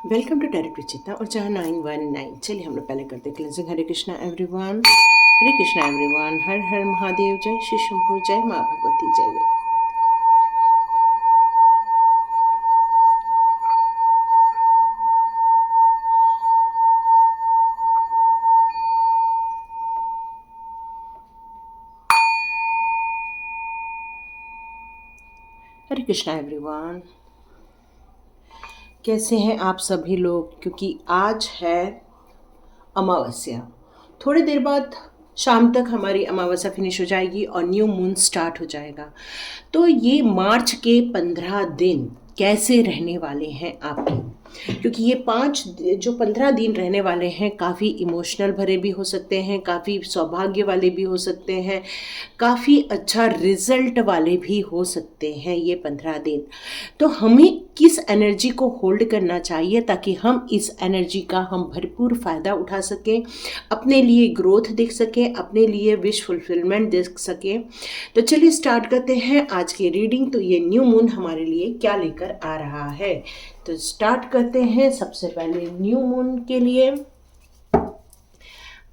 Welcome to tarot चित्ता और जहाँ 919। चलिए हम लोग पहले करते हैं क्लेंजिंग। हरे कृष्णा एवरीवन, हरे कृष्णा एवरीवन, हर हर महादेव, जय श्री शंभू, जय माँ भगवती, जय। हरे कृष्णा एवरीवन, कैसे हैं आप सभी लोग? क्योंकि आज है अमावस्या। थोड़ी देर बाद शाम तक हमारी अमावस्या फिनिश हो जाएगी और न्यू मून स्टार्ट हो जाएगा। तो ये मार्च के 15 दिन कैसे रहने वाले हैं आपके? क्योंकि ये 15 दिन रहने वाले हैं, काफ़ी इमोशनल भरे भी हो सकते हैं, काफ़ी सौभाग्य वाले भी हो सकते हैं, काफ़ी अच्छा रिजल्ट वाले भी हो सकते हैं ये 15 दिन। तो हमें किस एनर्जी को होल्ड करना चाहिए ताकि हम इस एनर्जी का हम भरपूर फ़ायदा उठा सकें, अपने लिए ग्रोथ देख सकें, अपने लिए विश फुलफिलमेंट देख सकें। तो चलिए स्टार्ट करते हैं आज की रीडिंग। तो ये न्यू मून हमारे लिए क्या लेकर आ रहा है, तो स्टार्ट करते हैं। सबसे पहले न्यू मून के लिए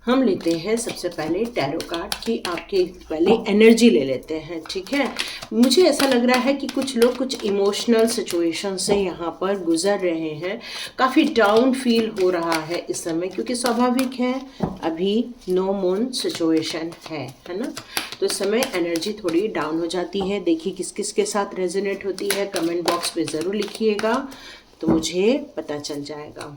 हम लेते हैं सबसे पहले टैरो कार्ड की आपके पहले एनर्जी ले लेते हैं, ठीक है। मुझे ऐसा लग रहा है कि कुछ लोग कुछ इमोशनल सिचुएशन से यहाँ पर गुजर रहे हैं, काफ़ी डाउन फील हो रहा है इस समय, क्योंकि स्वाभाविक है अभी नो मून सिचुएशन है ना। तो इस समय एनर्जी थोड़ी डाउन हो जाती है। देखिए किस किस के साथ रेजोनेट होती है, कमेंट बॉक्स में ज़रूर लिखिएगा तो मुझे पता चल जाएगा,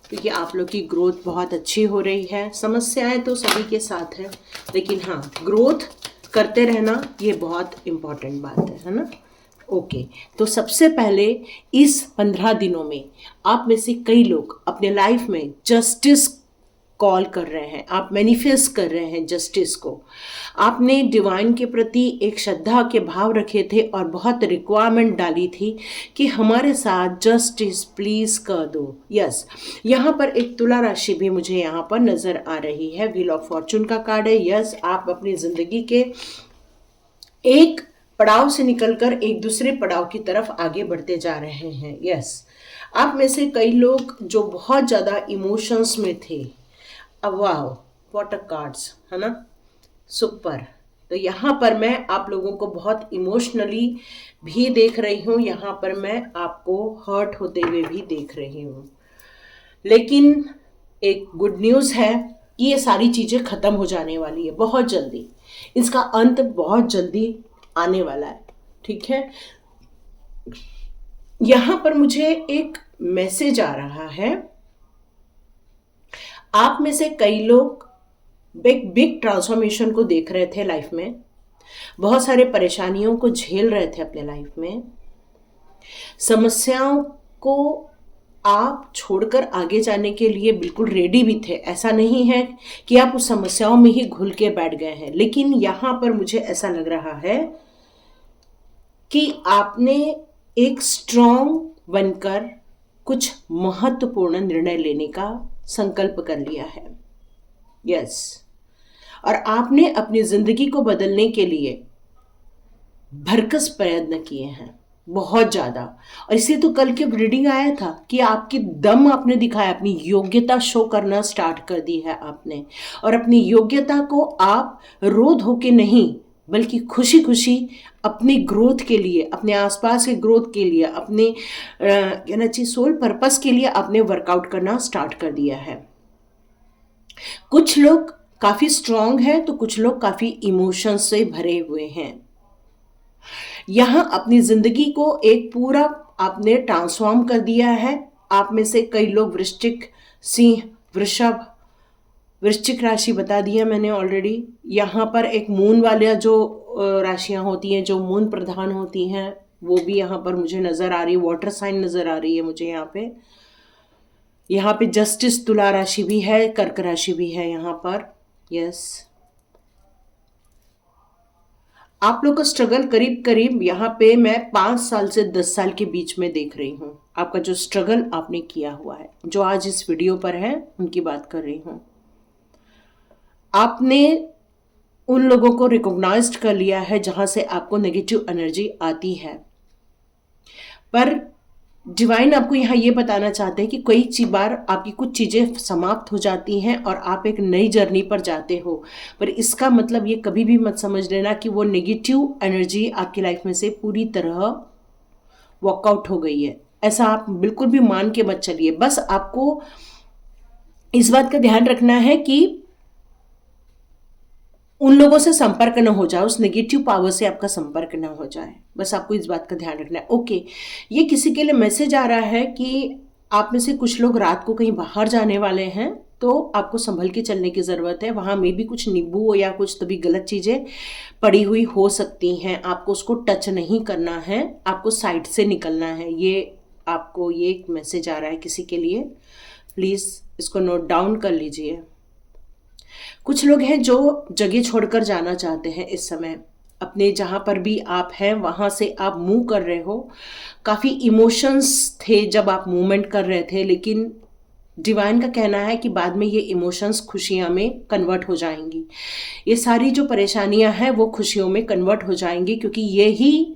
क्योंकि आप लोग की ग्रोथ बहुत अच्छी हो रही है। समस्याएं तो सभी के साथ है, लेकिन हाँ, ग्रोथ करते रहना ये बहुत इम्पॉर्टेंट बात है ना। ओके, तो सबसे पहले इस 15 दिनों में आप में से कई लोग अपने लाइफ में जस्टिस कॉल कर रहे हैं, आप मैनिफेस्ट कर रहे हैं जस्टिस को। आपने डिवाइन के प्रति एक श्रद्धा के भाव रखे थे और बहुत रिक्वायरमेंट डाली थी कि हमारे साथ जस्टिस प्लीज कर दो। यस, यहाँ पर एक तुला राशि भी मुझे यहाँ पर नजर आ रही है, व्हील ऑफ फॉर्चून का कार्ड है। यस, आप अपनी जिंदगी के एक पड़ाव से निकलकर एक दूसरे पड़ाव की तरफ आगे बढ़ते जा रहे हैं। यस, आप में से कई लोग जो बहुत ज़्यादा इमोशंस में थे, वाह, वाटर कार्ड्स है ना, सुपर। तो यहाँ पर मैं आप लोगों को बहुत इमोशनली भी देख रही हूँ, यहाँ पर मैं आपको हर्ट होते हुए भी देख रही हूँ। लेकिन एक गुड न्यूज़ है कि ये सारी चीज़ें ख़त्म हो जाने वाली है बहुत जल्दी, इसका अंत बहुत जल्दी आने वाला है, ठीक है। यहाँ पर मुझे एक मैसेज आ रहा है, आप में से कई लोग बिग बिग ट्रांसफॉर्मेशन को देख रहे थे लाइफ में, बहुत सारे परेशानियों को झेल रहे थे अपने लाइफ में, समस्याओं को आप छोड़कर आगे जाने के लिए बिल्कुल रेडी भी थे। ऐसा नहीं है कि आप उस समस्याओं में ही घुल के बैठ गए हैं, लेकिन यहाँ पर मुझे ऐसा लग रहा है कि आपने एक स्ट्रॉन्ग बनकर कुछ महत्वपूर्ण निर्णय लेने का संकल्प कर लिया है। यस, और आपने अपनी जिंदगी को बदलने के लिए भरकस प्रयत्न किए हैं, बहुत ज्यादा। और इसे तो कल के रीडिंग आया था कि आपकी दम आपने दिखाया, अपनी योग्यता शो करना स्टार्ट कर दी है आपने, और अपनी योग्यता को आप रो धो के नहीं बल्कि खुशी खुशी अपनी ग्रोथ के लिए, अपने आसपास के ग्रोथ के लिए, अपने कहना चाहिए सोल पर्पस के लिए आपने वर्कआउट करना स्टार्ट कर दिया है। कुछ लोग काफी स्ट्रांग हैं तो कुछ लोग काफी इमोशंस से भरे हुए हैं। यहां अपनी जिंदगी को एक पूरा आपने ट्रांसफॉर्म कर दिया है। आप में से कई लोग वृश्चिक, सिंह, वृषभ, वृश्चिक राशि बता दिया मैंने ऑलरेडी। यहाँ पर एक मून वाले जो राशियां होती हैं, जो मून प्रधान होती हैं, वो भी यहाँ पर मुझे नजर आ रही है। वाटर साइन नजर आ रही है मुझे यहाँ पे जस्टिस तुला राशि भी है, कर्क राशि भी है यहाँ पर। यस, आप लोग का स्ट्रगल करीब करीब यहाँ पे मैं 5 साल से 10 साल के बीच में देख रही हूँ। आपका जो स्ट्रगल आपने किया हुआ है, जो आज इस वीडियो पर है उनकी बात कर रही हूँ। आपने उन लोगों को रिकॉग्नाइज कर लिया है जहां से आपको नेगेटिव एनर्जी आती है, पर डिवाइन आपको यहाँ ये बताना चाहते हैं कि कई बार आपकी कुछ चीज़ें समाप्त हो जाती हैं और आप एक नई जर्नी पर जाते हो, पर इसका मतलब ये कभी भी मत समझ लेना कि वो नेगेटिव एनर्जी आपकी लाइफ में से पूरी तरह वॉकआउट हो गई है। ऐसा आप बिल्कुल भी मान के मत चलिए। बस आपको इस बात का ध्यान रखना है कि उन लोगों से संपर्क न हो जाए, उस नेगेटिव पावर से आपका संपर्क न हो जाए। बस आपको इस बात का ध्यान रखना है। ओके, ये किसी के लिए मैसेज आ रहा है कि आप में से कुछ लोग रात को कहीं बाहर जाने वाले हैं, तो आपको संभल के चलने की ज़रूरत है। वहाँ में भी कुछ नींबू या कुछ तभी गलत चीज़ें पड़ी हुई हो सकती हैं, आपको उसको टच नहीं करना है, आपको साइड से निकलना है। ये आपको ये एक मैसेज आ रहा है किसी के लिए, प्लीज़ इसको नोट डाउन कर लीजिए। कुछ लोग हैं जो जगह छोड़कर जाना चाहते हैं इस समय, अपने जहाँ पर भी आप हैं वहाँ से आप मूव कर रहे हो। काफ़ी इमोशंस थे जब आप मूवमेंट कर रहे थे, लेकिन डिवाइन का कहना है कि बाद में ये इमोशंस खुशियाँ में कन्वर्ट हो जाएंगी। ये सारी जो परेशानियाँ हैं वो खुशियों में कन्वर्ट हो जाएंगी, क्योंकि यही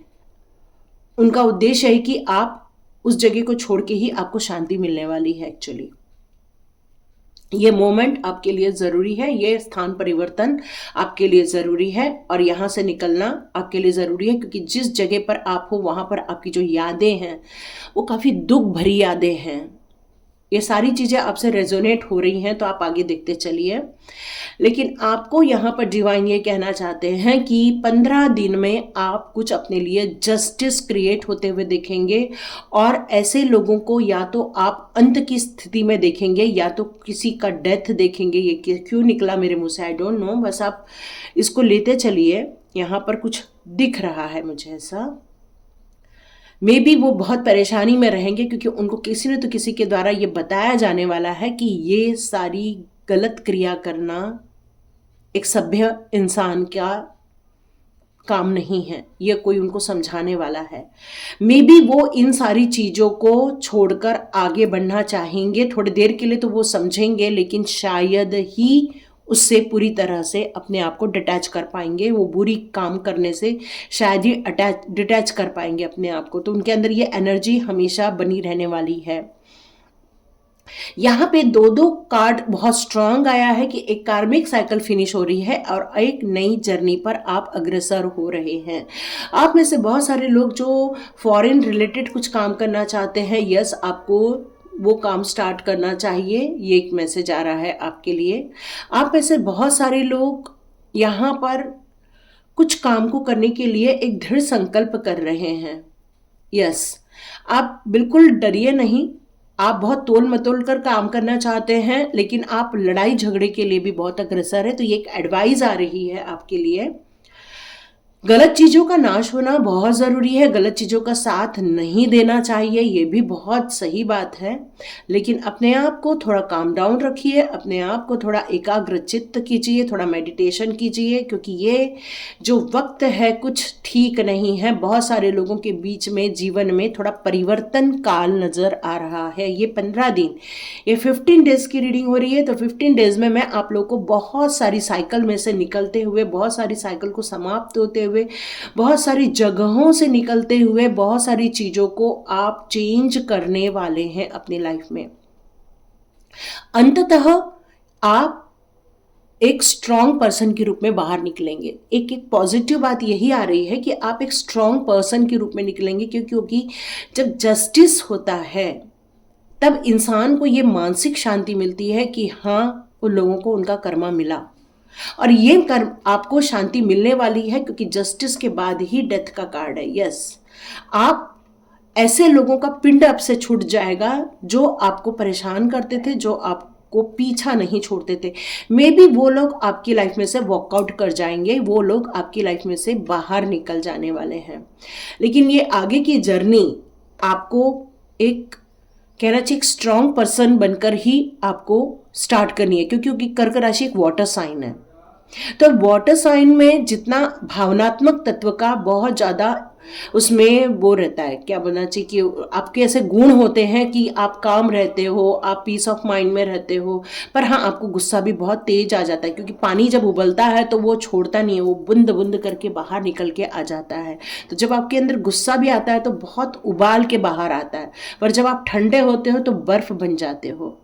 उनका उद्देश्य है कि आप उस जगह को छोड़ के ही आपको शांति मिलने वाली है। एक्चुअली ये मोमेंट आपके लिए ज़रूरी है, ये स्थान परिवर्तन आपके लिए ज़रूरी है और यहाँ से निकलना आपके लिए ज़रूरी है, क्योंकि जिस जगह पर आप हो वहाँ पर आपकी जो यादें हैं वो काफ़ी दुख भरी यादें हैं। ये सारी चीज़ें आपसे रेजोनेट हो रही हैं, तो आप आगे देखते चलिए। लेकिन आपको यहाँ पर डिवाइन ये कहना चाहते हैं कि 15 दिन में आप कुछ अपने लिए जस्टिस क्रिएट होते हुए देखेंगे, और ऐसे लोगों को या तो आप अंत की स्थिति में देखेंगे या तो किसी का डेथ देखेंगे। ये क्यों निकला मेरे मुँह से, आई डोंट नो, बस आप इसको लेते चलिए। यहाँ पर कुछ दिख रहा है मुझे ऐसा, मे बी वो बहुत परेशानी में रहेंगे, क्योंकि उनको किसी न तो किसी के द्वारा ये बताया जाने वाला है कि ये सारी गलत क्रिया करना एक सभ्य इंसान का काम नहीं है। ये कोई उनको समझाने वाला है। मे बी वो इन सारी चीज़ों को छोड़कर आगे बढ़ना चाहेंगे थोड़ी देर के लिए, तो वो समझेंगे, लेकिन शायद ही उससे पूरी तरह से अपने आप को डिटैच कर पाएंगे। वो बुरी काम करने से शायद ही डिटैच कर पाएंगे अपने आप को। तो उनके अंदर ये एनर्जी हमेशा बनी रहने वाली है। यहाँ पे दो दो कार्ड बहुत स्ट्रांग आया है कि एक कार्मिक साइकिल फिनिश हो रही है और एक नई जर्नी पर आप अग्रसर हो रहे हैं। आप में से बहुत सारे लोग जो फॉरेन रिलेटेड कुछ काम करना चाहते हैं, यस, आपको वो काम स्टार्ट करना चाहिए। ये एक मैसेज आ रहा है आपके लिए। आप में से बहुत सारे लोग यहाँ पर कुछ काम को करने के लिए एक दृढ़ संकल्प कर रहे हैं। यस, आप बिल्कुल डरिए नहीं। आप बहुत तोल मतोल कर काम करना चाहते हैं, लेकिन आप लड़ाई झगड़े के लिए भी बहुत अग्रसर है। तो ये एक एडवाइस आ रही है आपके लिए। गलत चीज़ों का नाश होना बहुत ज़रूरी है, गलत चीज़ों का साथ नहीं देना चाहिए, ये भी बहुत सही बात है। लेकिन अपने आप को थोड़ा काम डाउन रखिए, अपने आप को थोड़ा एकाग्रचित्त कीजिए, थोड़ा मेडिटेशन कीजिए, क्योंकि ये जो वक्त है कुछ ठीक नहीं है। बहुत सारे लोगों के बीच में जीवन में थोड़ा परिवर्तन काल नज़र आ रहा है। ये 15 दिन, ये 15 डेज़ की रीडिंग हो रही है। तो 15 डेज़ में मैं आप लोगों को बहुत सारी साइकिल में से निकलते हुए, बहुत सारी साइकिल को समाप्त होते हुए, बहुत सारी जगहों से निकलते हुए, बहुत सारी चीज़ों को आप चेंज करने वाले हैं अपनी लाइफ में। अंततः आप एक स्ट्रॉन्ग पर्सन के रूप में बाहर निकलेंगे। एक पॉजिटिव बात यही आ रही है कि आप एक स्ट्रॉन्ग पर्सन के रूप में निकलेंगे, क्योंकि जब जस्टिस होता है तब इंसान को ये मानसिक शांति मिलती है कि हाँ, उन लोगों को उनका कर्मा मिला, और ये कर्म आपको शांति मिलने वाली है, क्योंकि जस्टिस के बाद ही डेथ का कार्ड है। यस, आप ऐसे लोगों का पिंड अब से छूट जाएगा जो आपको परेशान करते थे, जो आपको पीछा नहीं छोड़ते थे। मे बी वो लोग आपकी लाइफ में से वॉकआउट कर जाएंगे, वो लोग आपकी लाइफ में से बाहर निकल जाने वाले हैं। लेकिन ये आगे की जर्नी आपको एक कहना चाहिए एक स्ट्रॉन्ग पर्सन बनकर ही आपको स्टार्ट करनी है, क्योंकि कर्क राशि एक वाटर साइन है। तो वाटर साइन में जितना भावनात्मक तत्व का बहुत ज़्यादा उसमें वो रहता है, क्या बोलना चाहिए कि आपके ऐसे गुण होते हैं कि आप काम रहते हो, आप पीस ऑफ माइंड में रहते हो। पर हाँ, आपको गुस्सा भी बहुत तेज आ जाता है, क्योंकि पानी जब उबलता है तो वो छोड़ता नहीं है, वो बूंद बूंद करके बाहर निकल के आ जाता है। तो जब आपके अंदर गुस्सा भी आता है तो बहुत उबाल के बाहर आता है, पर जब आप ठंडे होते हो तो बर्फ बन जाते हो।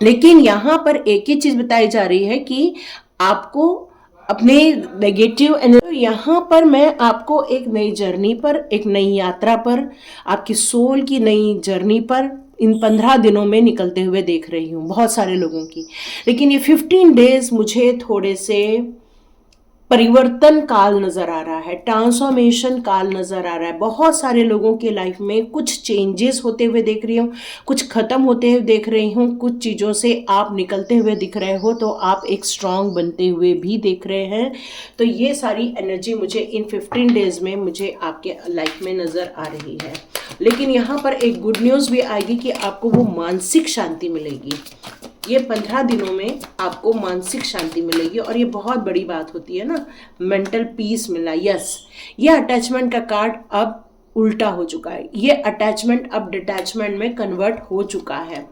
लेकिन यहाँ पर एक ही चीज बताई जा रही है कि आपको अपने नेगेटिव एनर्जी, यहाँ पर मैं आपको एक नई जर्नी पर, एक नई यात्रा पर, आपकी सोल की नई जर्नी पर इन 15 दिनों में निकलते हुए देख रही हूँ बहुत सारे लोगों की। लेकिन ये 15 डेज मुझे थोड़े से परिवर्तन काल नजर आ रहा है, ट्रांसफॉर्मेशन काल नजर आ रहा है। बहुत सारे लोगों के लाइफ में कुछ चेंजेस होते हुए देख रही हूँ, कुछ खत्म होते हुए देख रही हूँ, कुछ चीज़ों से आप निकलते हुए दिख रहे हो, तो आप एक स्ट्रांग बनते हुए भी देख रहे हैं। तो ये सारी एनर्जी मुझे इन 15 डेज में मुझे आपके लाइफ में नजर आ रही है। लेकिन यहाँ पर एक गुड न्यूज़ भी आएगी कि आपको वो मानसिक शांति मिलेगी। ये 15 दिनों में आपको मानसिक शांति मिलेगी, और ये बहुत बड़ी बात होती है ना, मेंटल पीस मिलना। यस, ये अटैचमेंट का कार्ड अब उल्टा हो चुका है, ये अटैचमेंट अब डिटैचमेंट में कन्वर्ट हो चुका है।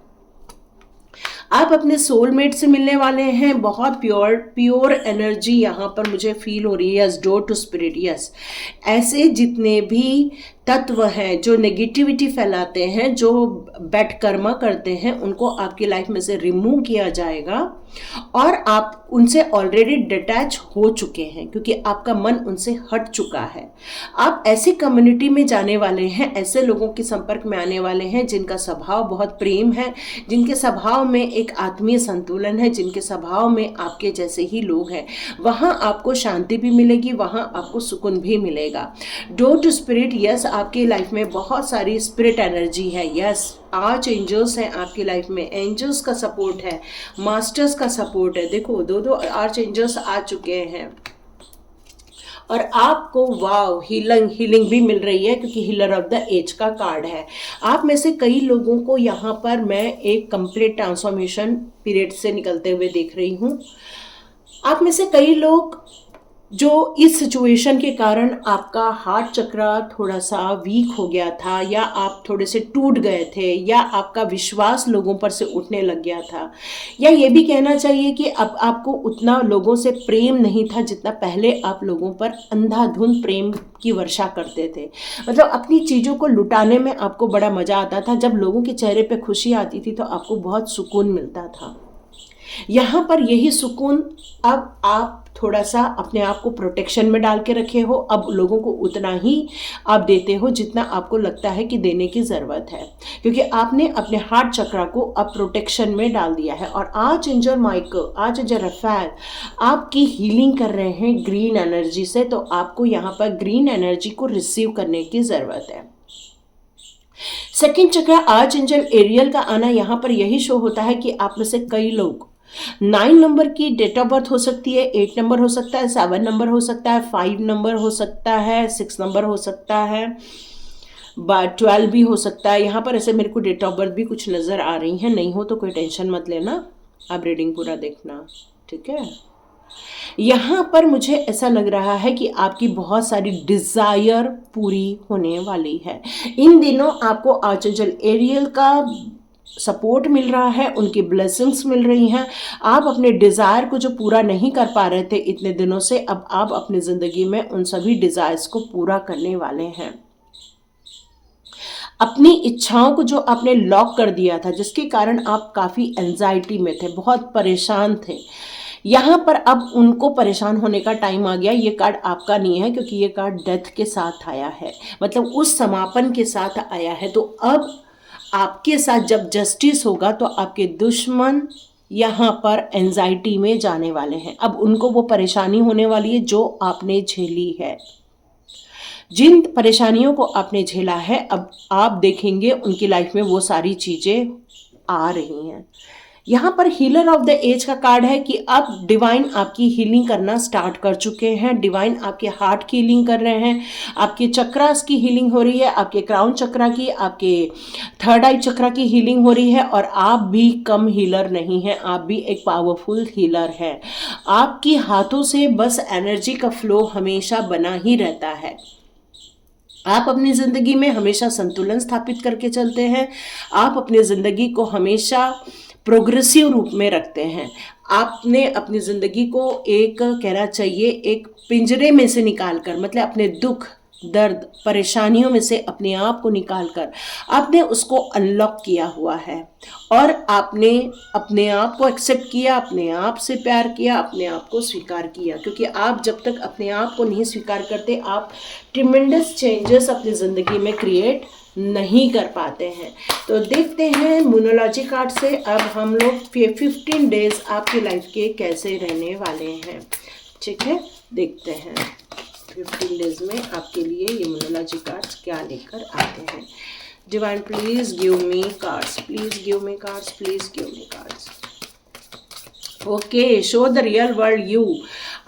आप अपने सोलमेट से मिलने वाले हैं, बहुत प्योर एनर्जी यहाँ पर मुझे फील हो रही है। Yes, door to spirit. Yes, ऐसे जितने भी तत्व हैं जो नेगेटिविटी फैलाते हैं, जो बैड कर्मा करते हैं, उनको आपकी लाइफ में से रिमूव किया जाएगा, और आप उनसे ऑलरेडी डिटैच हो चुके हैं, क्योंकि आपका मन उनसे हट चुका है। आप ऐसी कम्युनिटी में जाने वाले हैं, ऐसे लोगों के संपर्क में आने वाले हैं जिनका स्वभाव बहुत प्रेम है, जिनके स्वभाव में एक आत्मीय संतुलन है, जिनके स्वभाव में आपके जैसे ही लोग हैं। वहाँ आपको शांति भी मिलेगी, वहाँ आपको सुकून भी मिलेगा। Door to spirit. यस, आपकी लाइफ में बहुत सारी स्पिरिट एनर्जी है। यस, आर्च एंजल्स हैं आपकी लाइफ में, एंजल्स का सपोर्ट है, मास्टर्स का सपोर्ट है। देखो, दो आर्च एंजल्स आ चुके हैं, और आपको वाव हीलिंग भी मिल रही है, क्योंकि हीलर ऑफ द एज का कार्ड है। आप में से कई लोगों को यहाँ पर मैं एक कंप्लीट ट्रांसफॉर्मेशन पीरियड से निकलते हुए देख रही हूँ। आप में से कई लोग जो इस सिचुएशन के कारण आपका हार्ट चक्र थोड़ा सा वीक हो गया था, या आप थोड़े से टूट गए थे, या आपका विश्वास लोगों पर से उठने लग गया था, या ये भी कहना चाहिए कि अब आपको उतना लोगों से प्रेम नहीं था जितना पहले आप लोगों पर अंधाधुंध प्रेम की वर्षा करते थे। मतलब अपनी चीज़ों को लुटाने में आपको बड़ा मज़ा आता था। जब लोगों के चेहरे पे खुशी आती थी तो आपको बहुत सुकून मिलता था। यहाँ पर यही सुकून अब आप थोड़ा सा अपने आप को प्रोटेक्शन में डाल के रखे हो। अब लोगों को उतना ही आप देते हो जितना आपको लगता है कि देने की ज़रूरत है, क्योंकि आपने अपने हार्ट चक्र को अब प्रोटेक्शन में डाल दिया है। और archangel Michael, archangel Raphael आपकी हीलिंग कर रहे हैं ग्रीन एनर्जी से। तो आपको यहाँ पर ग्रीन एनर्जी को रिसीव करने की ज़रूरत है। सेकंड चक्र आर्च एंजल एरियल का आना यहाँ पर यही शो होता है कि आप में से कई लोग 9 नंबर की डेट ऑफ बर्थ हो सकती है, 8 नंबर हो सकता है, 7 नंबर हो सकता है, 5 नंबर हो सकता है, 6 नंबर हो सकता है, 12 भी हो सकता है। यहाँ पर ऐसे मेरे को डेट ऑफ बर्थ भी कुछ नज़र आ रही हैं। नहीं हो तो कोई टेंशन मत लेना, आप रीडिंग पूरा देखना, ठीक है। यहाँ पर मुझे ऐसा लग रहा है कि आपकी बहुत सारी डिज़ायर पूरी होने वाली है। इन दिनों आपको आर्च एंजल एरियल का सपोर्ट मिल रहा है, उनकी ब्लेसिंग्स मिल रही हैं। आप अपने डिज़ायर को जो पूरा नहीं कर पा रहे थे इतने दिनों से, अब आप अपनी ज़िंदगी में उन सभी डिज़ायर्स को पूरा करने वाले हैं। अपनी इच्छाओं को जो आपने लॉक कर दिया था, जिसके कारण आप काफ़ी एंजाइटी में थे, बहुत परेशान थे, यहाँ पर अब उनको परेशान होने का टाइम आ गया। ये कार्ड आपका नहीं है, क्योंकि ये कार्ड डेथ के साथ आया है, मतलब उस समापन के साथ आया है। तो अब आपके साथ जब जस्टिस होगा तो आपके दुश्मन यहाँ पर एंजाइटी में जाने वाले हैं। अब उनको वो परेशानी होने वाली है जो आपने झेली है। जिन परेशानियों को आपने झेला है, अब आप देखेंगे उनकी लाइफ में वो सारी चीज़ें आ रही हैं। यहाँ पर हीलर ऑफ द एज का कार्ड है कि अब डिवाइन आपकी हीलिंग करना स्टार्ट कर चुके हैं। डिवाइन आपके हार्ट की हीलिंग कर रहे हैं, आपके चक्रास की हीलिंग हो रही है, आपके क्राउन चक्रा की, आपके थर्ड आई चक्रा की हीलिंग हो रही है। और आप भी कम हीलर नहीं हैं, आप भी एक पावरफुल हीलर हैं। आपकी हाथों से बस एनर्जी का फ्लो हमेशा बना ही रहता है। आप अपनी ज़िंदगी में हमेशा संतुलन स्थापित करके चलते हैं। आप अपनी ज़िंदगी को हमेशा प्रोग्रेसिव रूप में रखते हैं। आपने अपनी ज़िंदगी को एक कहना चाहिए एक पिंजरे में से निकाल कर, मतलब अपने दुख दर्द परेशानियों में से अपने आप को निकाल कर आपने उसको अनलॉक किया हुआ है। और आपने अपने आप को एक्सेप्ट किया, अपने आप से प्यार किया, अपने आप को स्वीकार किया। क्योंकि आप जब तक अपने आप को नहीं स्वीकार करते, आप ट्रिमेंडस चेंजेस अपनी ज़िंदगी में क्रिएट नहीं कर पाते हैं। तो देखते हैं मूनोलॉजी कार्ड से अब हम लोग 15 डेज आपकी लाइफ के कैसे रहने वाले हैं। ठीक है, देखते हैं 15 डेज में आपके लिए ये मूनोलॉजी कार्ड्स क्या लेकर आते हैं। Divine please give me cards, please give me cards, please give me cards. Okay, show the real world you.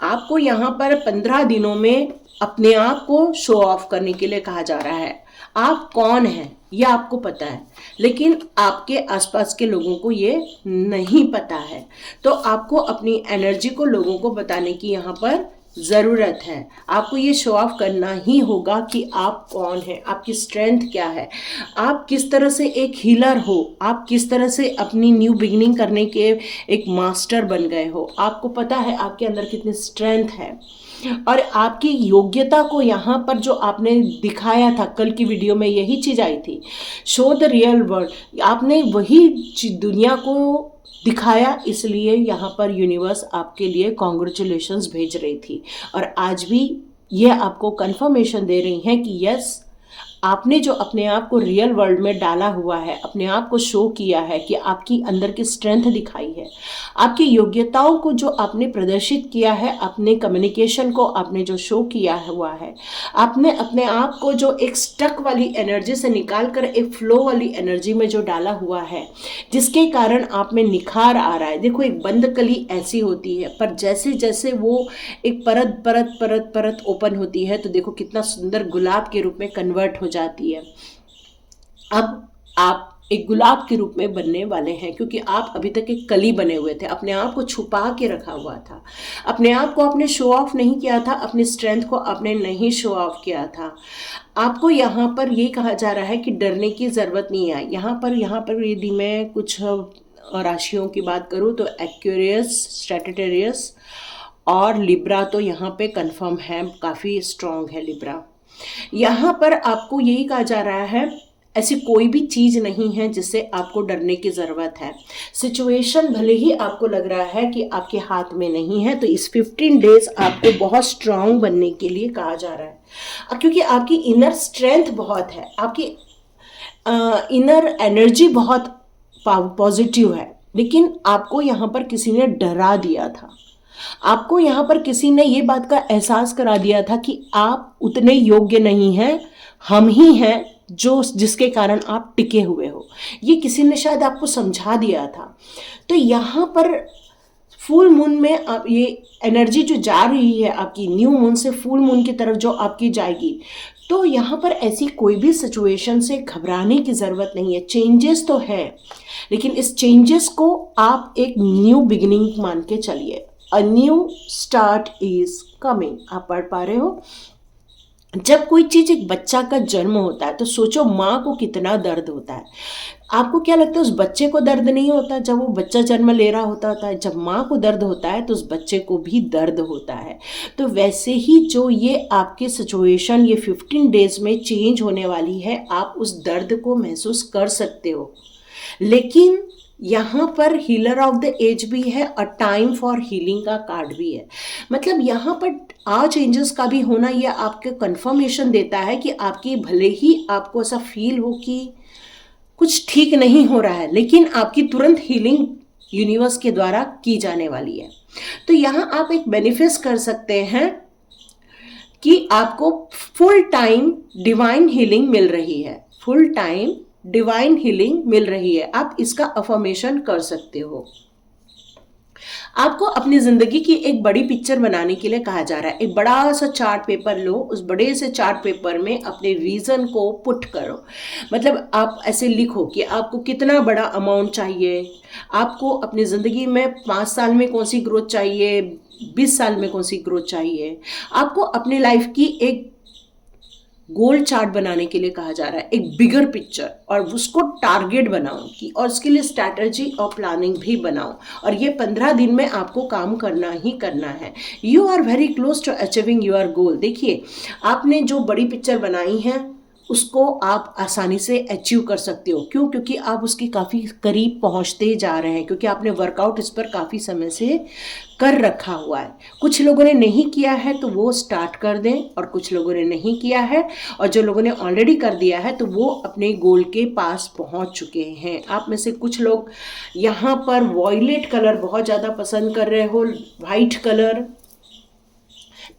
आपको यहाँ पर 15 दिनों में अपने आप को शो ऑफ करने के लिए कहा जा रहा है। आप कौन हैं यह आपको पता है, लेकिन आपके आसपास के लोगों को ये नहीं पता है। तो आपको अपनी एनर्जी को लोगों को बताने की यहाँ पर ज़रूरत है। आपको ये शो ऑफ करना ही होगा कि आप कौन हैं, आपकी स्ट्रेंथ क्या है, आप किस तरह से एक हीलर हो, आप किस तरह से अपनी न्यू बिगिनिंग करने के एक मास्टर बन गए हो। आपको पता है आपके अंदर कितनी स्ट्रेंथ है और आपकी योग्यता को यहाँ पर जो आपने दिखाया था, कल की वीडियो में यही चीज़ आई थी, शो द रियल वर्ल्ड। आपने वही दुनिया को दिखाया, इसलिए यहाँ पर यूनिवर्स आपके लिए कॉन्ग्रेचुलेशंस भेज रही थी। और आज भी ये आपको कंफर्मेशन दे रही हैं कि यस, आपने जो अपने आप को रियल वर्ल्ड में डाला हुआ है, अपने आप को शो किया है कि आपकी अंदर की स्ट्रेंथ दिखाई है, आपकी योग्यताओं को जो आपने प्रदर्शित किया है, अपने कम्युनिकेशन को आपने जो शो किया हुआ है, आपने अपने आप को जो एक स्टक वाली एनर्जी से निकाल कर एक फ्लो वाली एनर्जी में जो डाला हुआ है, जिसके कारण आप में निखार आ रहा है। देखो, एक बंद कली ऐसी होती है, पर जैसे जैसे वो एक परत परत परत परत ओपन होती है तो देखो कितना सुंदर गुलाब के रूप में कन्वर्ट हो जाती है। अब आप एक गुलाब के रूप में बनने वाले हैं, क्योंकि आप अभी तक एक कली बने हुए थे, अपने आप को छुपा के रखा हुआ था, अपने आप को आपने शो ऑफ नहीं किया था, अपनी स्ट्रेंथ को आपने नहीं शो ऑफ किया था। आपको यहाँ पर ये कहा जा रहा है कि डरने की ज़रूरत नहीं है। यहाँ पर यदि मैं कुछ राशियों की बात करूँ तो एक्वेरियस, सैजिटेरियस और लिब्रा तो यहाँ पे कंफर्म है, काफ़ी स्ट्रॉन्ग है लिब्रा। यहाँ पर आपको यही कहा जा रहा है, ऐसी कोई भी चीज़ नहीं है जिससे आपको डरने की ज़रूरत है। सिचुएशन भले ही आपको लग रहा है कि आपके हाथ में नहीं है, तो इस 15 डेज आपको बहुत स्ट्रांग बनने के लिए कहा जा रहा है, क्योंकि आपकी इनर स्ट्रेंथ बहुत है, आपकी इनर एनर्जी बहुत पॉजिटिव है। लेकिन आपको यहाँ पर किसी ने डरा दिया था, आपको यहाँ पर किसी ने ये बात का एहसास करा दिया था कि आप उतने योग्य नहीं हैं, हम ही हैं जो जिसके कारण आप टिके हुए हो। ये किसी ने शायद आपको समझा दिया था। तो यहाँ पर फुल मून में आप ये एनर्जी जो जा रही है आपकी, न्यू मून से फुल मून की तरफ जो आपकी जाएगी, तो यहाँ पर ऐसी कोई भी सिचुएशन से घबराने की ज़रूरत नहीं है। चेंजेस तो है, लेकिन इस चेंजेस को आप एक न्यू बिगिनिंग मान के चलिए। A new start is coming. आप पढ़ पा रहे हो? जब कोई चीज़, एक बच्चा का जन्म होता है तो सोचो माँ को कितना दर्द होता है। आपको क्या लगता है उस बच्चे को दर्द नहीं होता जब वो बच्चा जन्म ले रहा होता है? जब माँ को दर्द होता है तो उस बच्चे को भी दर्द होता है। तो वैसे ही जो ये आपकी सिचुएशन ये 15 डेज में चेंज होने वाली है, आप उस दर्द को महसूस कर सकते हो। लेकिन यहाँ पर हीलर ऑफ द एज भी है और टाइम फॉर हीलिंग का कार्ड भी है। मतलब यहाँ पर चेंजेस का भी होना यह आपके कंफर्मेशन देता है कि आपकी, भले ही आपको ऐसा फील हो कि कुछ ठीक नहीं हो रहा है, लेकिन आपकी तुरंत हीलिंग यूनिवर्स के द्वारा की जाने वाली है। तो यहाँ आप एक मैनिफेस्ट कर सकते हैं कि आपको फुल टाइम डिवाइन हीलिंग मिल रही है, फुल टाइम डिवाइन हीलिंग मिल रही है। आप इसका अफर्मेशन कर सकते हो। आपको अपनी जिंदगी की एक बड़ी पिक्चर बनाने के लिए कहा जा रहा है। एक बड़ा सा चार्ट पेपर लो, उस बड़े से चार्ट पेपर में अपने विजन को पुट करो। मतलब आप ऐसे लिखो कि आपको कितना बड़ा अमाउंट चाहिए, आपको अपनी ज़िंदगी में 5 साल में कौन सी ग्रोथ चाहिए, 20 साल में कौन सी ग्रोथ चाहिए। आपको अपनी लाइफ की एक गोल चार्ट बनाने के लिए कहा जा रहा है, एक बिगर पिक्चर, और उसको टारगेट बनाओ कि, और उसके लिए स्ट्रैटेजी और प्लानिंग भी बनाओ। और ये 15 दिन में आपको काम करना ही करना है। You are very close to achieving your goal. देखिए, आपने जो बड़ी पिक्चर बनाई है उसको आप आसानी से अचीव कर सकते हो। क्यों? क्योंकि आप उसके काफ़ी करीब पहुंचते जा रहे हैं, क्योंकि आपने वर्कआउट इस पर काफ़ी समय से कर रखा हुआ है। कुछ लोगों ने नहीं किया है तो वो स्टार्ट कर दें, और कुछ लोगों ने नहीं किया है, और जो लोगों ने ऑलरेडी कर दिया है तो वो अपने गोल के पास पहुंच चुके हैं। आप में से कुछ लोग यहाँ पर वॉयलेट कलर बहुत ज़्यादा पसंद कर रहे हो, वाइट कलर,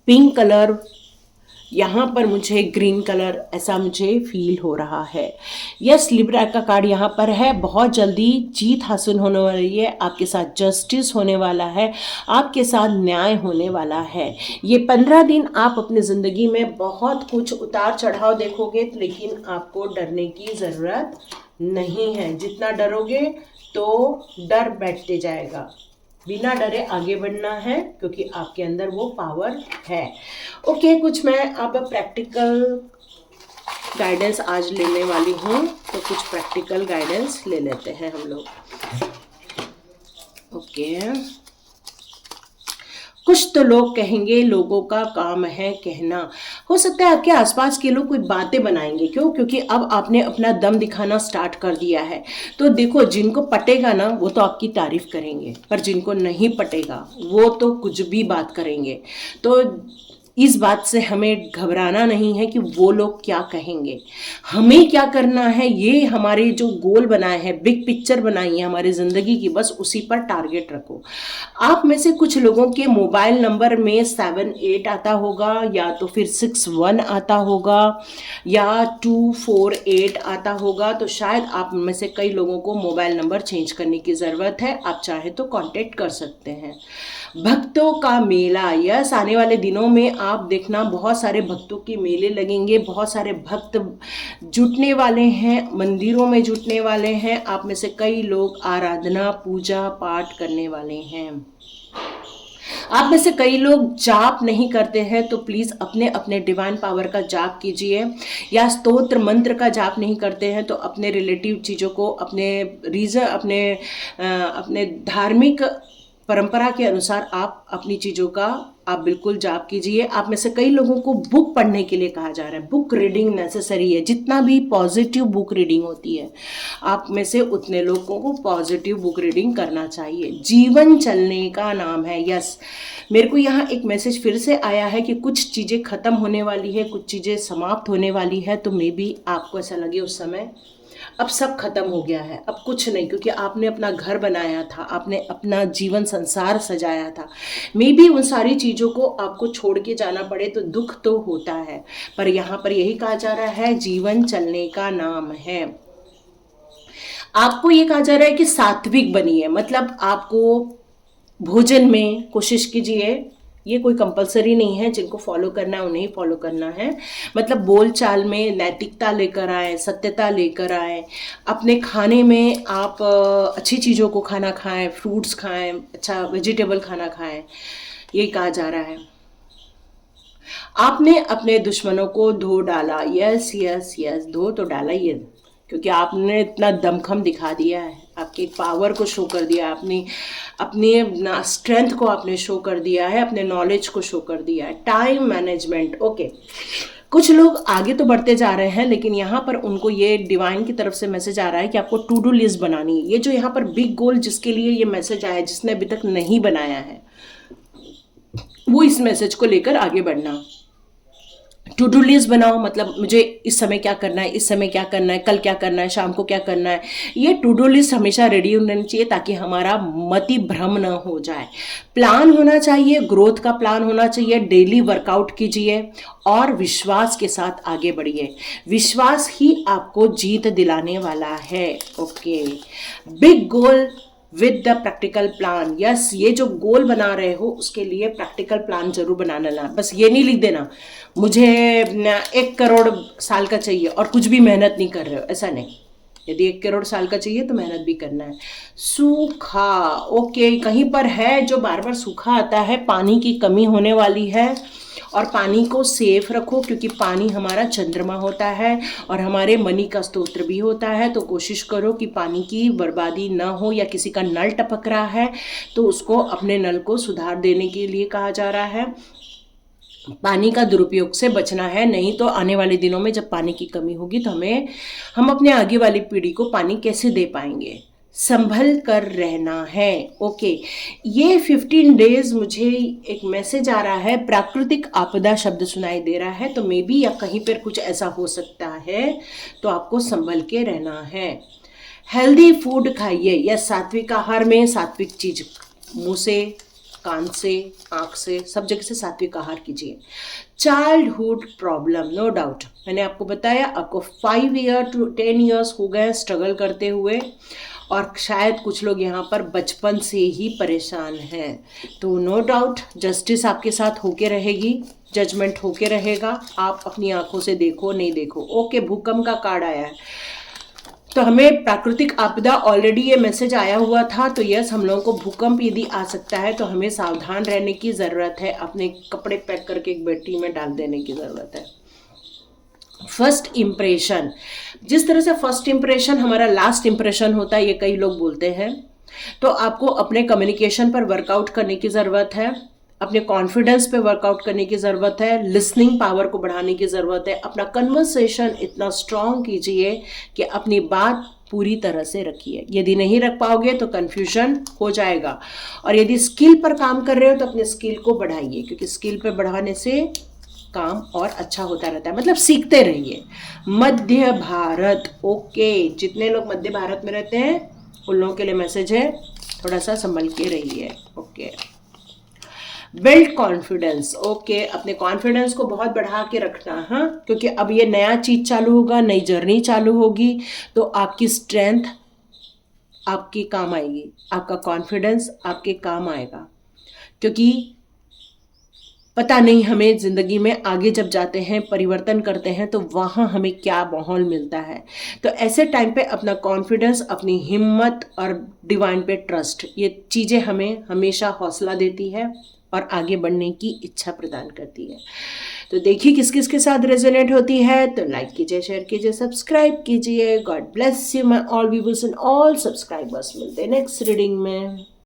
पिंक कलर, यहाँ पर मुझे ग्रीन कलर, ऐसा मुझे फील हो रहा है। यस, लिब्रा का कार्ड यहाँ पर है। बहुत जल्दी जीत हासिल होने वाली है, आपके साथ जस्टिस होने वाला है, आपके साथ न्याय होने वाला है। ये 15 दिन आप अपनी ज़िंदगी में बहुत कुछ उतार चढ़ाव देखोगे, लेकिन आपको डरने की ज़रूरत नहीं है। जितना डरोगे तो डर बैठते जाएगा। बिना डरे आगे बढ़ना है, क्योंकि आपके अंदर वो पावर है। ओके, कुछ मैं अब प्रैक्टिकल गाइडेंस आज लेने वाली हूँ, तो कुछ प्रैक्टिकल गाइडेंस ले लेते हैं हम लोग। ओके, कुछ तो लोग कहेंगे लोगों का काम है कहना। हो सकता है आपके आसपास के लोग कोई बातें बनाएंगे। क्यों? क्योंकि अब आपने अपना दम दिखाना स्टार्ट कर दिया है। तो देखो, जिनको पटेगा ना वो तो आपकी तारीफ करेंगे, पर जिनको नहीं पटेगा वो तो कुछ भी बात करेंगे। तो इस बात से हमें घबराना नहीं है कि वो लोग क्या कहेंगे। हमें क्या करना है, ये हमारे जो गोल बनाए हैं, बिग पिक्चर बनाई है हमारी ज़िंदगी की, बस उसी पर टारगेट रखो। आप में से कुछ लोगों के मोबाइल नंबर में 78 आता होगा, या तो फिर 61 आता होगा, या 248 आता होगा। तो शायद आप में से कई लोगों को मोबाइल नंबर चेंज करने की ज़रूरत है। आप चाहे तो कांटेक्ट कर सकते हैं। भक्तों का मेला, यस, आने वाले दिनों में आप देखना बहुत सारे भक्तों के मेले लगेंगे। बहुत सारे भक्त जुटने वाले हैं, मंदिरों में जुटने वाले हैं। आप में से कई लोग आराधना, पूजा पाठ करने वाले हैं। आप में से कई लोग जाप नहीं करते हैं, तो प्लीज़ अपने अपने डिवाइन पावर का जाप कीजिए। या स्तोत्र मंत्र का जाप नहीं करते हैं तो अपने रिलेटिव चीज़ों को, अपने रीज़न, अपने धार्मिक परंपरा के अनुसार आप अपनी चीज़ों का आप बिल्कुल जाप कीजिए। आप में से कई लोगों को बुक पढ़ने के लिए कहा जा रहा है। बुक रीडिंग नेसेसरी है। जितना भी पॉजिटिव बुक रीडिंग होती है, आप में से उतने लोगों को पॉजिटिव बुक रीडिंग करना चाहिए। जीवन चलने का नाम है। यस, मेरे को यहाँ एक मैसेज फिर से आया है कि कुछ चीज़ें ख़त्म होने वाली है, कुछ चीज़ें समाप्त होने वाली है। तो मे बी आपको ऐसा लगे उस समय अब सब खत्म हो गया है, अब कुछ नहीं, क्योंकि आपने अपना घर बनाया था, आपने अपना जीवन संसार सजाया था। मे बी उन सारी चीज़ों को आपको छोड़ के जाना पड़े तो दुख तो होता है, पर यहाँ पर यही कहा जा रहा है, जीवन चलने का नाम है। आपको ये कहा जा रहा है कि सात्विक बनिए, मतलब आपको भोजन में कोशिश कीजिए। ये कोई कंपलसरी नहीं है, जिनको फॉलो करना है उन्हें ही फॉलो करना है। मतलब बोल चाल में नैतिकता लेकर आए, सत्यता लेकर आए। अपने खाने में आप अच्छी चीज़ों को खाना खाएं, फ्रूट्स खाएं, अच्छा वेजिटेबल खाना खाएं, ये कहा जा रहा है। आपने अपने दुश्मनों को धो डाला। यस यस यस, धो तो डाला ही है, क्योंकि आपने इतना दमखम दिखा दिया है, आपकी पावर को शो कर दिया, अपनी स्ट्रेंथ को आपने शो कर दिया है, अपने नॉलेज को शो कर दिया है। Time management, okay. कुछ लोग आगे तो बढ़ते जा रहे हैं, लेकिन यहाँ पर उनको ये डिवाइन की तरफ से मैसेज आ रहा है कि आपको टू डू लिस्ट बनानी है। ये जो यहाँ पर बिग गोल जिसके लिए ये मैसेज आया है, जिसने अभी तक नहीं बनाया है, वो इस मैसेज को लेकर आगे बढ़ना। टू डू लिस्ट बनाओ, मतलब मुझे इस समय क्या करना है, इस समय क्या करना है, कल क्या करना है, शाम को क्या करना है। ये टू डू लिस्ट हमेशा रेडी होनी चाहिए ताकि हमारा मति भ्रम न हो जाए। प्लान होना चाहिए, ग्रोथ का प्लान होना चाहिए, डेली वर्कआउट कीजिए और विश्वास के साथ आगे बढ़िए। विश्वास ही आपको जीत दिलाने वाला है। Okay, big goal with the practical plan. Yes, ये जो गोल बना रहे हो उसके लिए प्रैक्टिकल प्लान जरूर बना लेना। बस ये नहीं लिख देना मुझे 1 करोड़ साल का चाहिए और कुछ भी मेहनत नहीं कर रहे हो, ऐसा नहीं। यदि 1 करोड़ साल का चाहिए तो मेहनत भी करना है। सूखा, ओके, कहीं पर है जो बार बार सूखा आता है, पानी की कमी होने वाली है और पानी को सेफ रखो क्योंकि पानी हमारा चंद्रमा होता है और हमारे मनी का स्तोत्र भी होता है। तो कोशिश करो कि पानी की बर्बादी ना हो, या किसी का नल टपक रहा है तो उसको अपने नल को सुधार देने के लिए कहा जा रहा है। पानी का दुरुपयोग से बचना है, नहीं तो आने वाले दिनों में जब पानी की कमी होगी तो हम अपने आगे वाली पीढ़ी को पानी कैसे दे पाएंगे। संभल कर रहना है। ओके, ये 15 डेज मुझे एक मैसेज आ रहा है, प्राकृतिक आपदा शब्द सुनाई दे रहा है, तो मे बी या कहीं पर कुछ ऐसा हो सकता है, तो आपको संभल के रहना है। हेल्दी फूड खाइए, या सात्विक आहार में सात्विक चीज, मुंह से, कान से, आंख से, सब जगह से सात्विक आहार कीजिए। चाइल्डहुड प्रॉब्लम, नो डाउट, मैंने आपको बताया आपको 5 ईयर टू 10 ईयर्स हो गए स्ट्रगल करते हुए, और शायद कुछ लोग यहाँ पर बचपन से ही परेशान हैं। तो नो डाउट जस्टिस आपके साथ होके रहेगी, जजमेंट होके रहेगा। आप अपनी आंखों से देखो नहीं देखो। ओके, भूकंप का कार्ड आया है, तो हमें प्राकृतिक आपदा ऑलरेडी ये मैसेज आया हुआ था, तो यस, हम लोगों को भूकंप यदि आ सकता है तो हमें सावधान रहने की ज़रूरत है, अपने कपड़े पैक करके एक बेटी में डाल देने की ज़रूरत है। फर्स्ट इम्प्रेशन, जिस तरह से फर्स्ट इम्प्रेशन हमारा लास्ट इम्प्रेशन होता है, ये कई लोग बोलते हैं, तो आपको अपने कम्युनिकेशन पर वर्कआउट करने की ज़रूरत है, अपने कॉन्फिडेंस पे वर्कआउट करने की ज़रूरत है, लिसनिंग पावर को बढ़ाने की ज़रूरत है। अपना कन्वर्सेशन इतना स्ट्रांग कीजिए कि अपनी बात पूरी तरह से रखिए। यदि नहीं रख पाओगे तो कन्फ्यूजन हो जाएगा। और यदि स्किल पर काम कर रहे हो तो अपने स्किल को बढ़ाइए, क्योंकि स्किल पर बढ़ाने से काम और अच्छा होता रहता है, मतलब सीखते रहिए। मध्य भारत, ओके, जितने लोग मध्य भारत में रहते हैं उन लोगों के लिए मैसेज है, थोड़ा सा संभल के रहिए। ओके, बिल्ड कॉन्फिडेंस, ओके, अपने कॉन्फिडेंस को बहुत बढ़ा के रखना, हाँ, क्योंकि अब ये नया चीज चालू होगा, नई जर्नी चालू होगी, तो आपकी स्ट्रेंथ आपकी काम आएगी, आपका कॉन्फिडेंस आपके काम आएगा। क्योंकि पता नहीं हमें जिंदगी में आगे जब जाते हैं, परिवर्तन करते हैं, तो वहाँ हमें क्या माहौल मिलता है। तो ऐसे टाइम पे अपना कॉन्फिडेंस, अपनी हिम्मत और डिवाइन पे ट्रस्ट, ये चीज़ें हमें हमेशा हौसला देती है और आगे बढ़ने की इच्छा प्रदान करती है। तो देखिए किस किस के साथ रेजोनेट होती है, तो लाइक कीजिए, शेयर कीजिए, सब्सक्राइब कीजिए। God bless you my all viewers and all subscribers. मिलते हैं नेक्स्ट रीडिंग में।